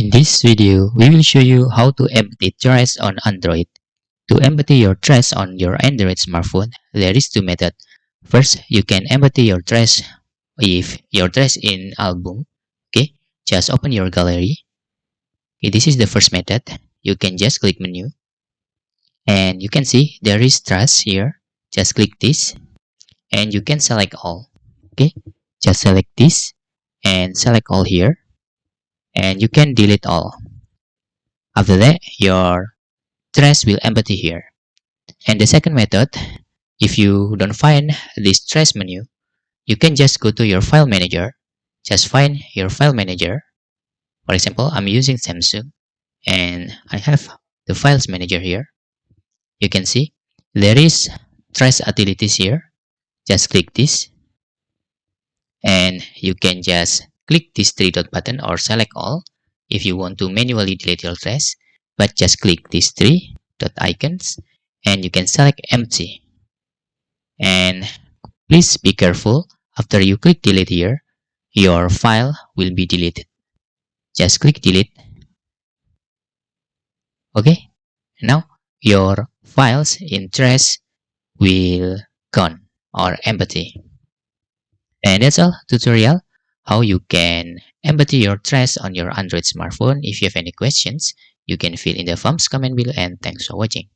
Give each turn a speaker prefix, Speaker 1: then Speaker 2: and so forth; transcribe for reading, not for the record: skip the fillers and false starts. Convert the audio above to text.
Speaker 1: In this video, we will show you how to empty trash on Android. To empty your trash on your Android smartphone, there is two methods. First, you can empty your trash if your trash in album. Okay, just open your gallery. Okay, this is the first method. You can just click menu and you can see there is trash here. Just click this and you can select all. Okay, just select this and select all here and you can delete all. After that, your trash will empty here. And the second method, if you don't find this trash menu, you can just go to your file manager. Just find your file manager. For example, I'm using Samsung and I have the files manager here. You can see there is trash utilities here. Just click this and you can just click this three dot button or select all if you want to manually delete your trash, but just click these three dot icons and you can select empty. And please be careful, after you click delete here, your file will be deleted. Just click delete. Okay, now your files in trash will gone or empty. And that's all tutorial how you can empty your trash on your Android smartphone. If you have any questions, you can fill in the forms comment below, and thanks for watching.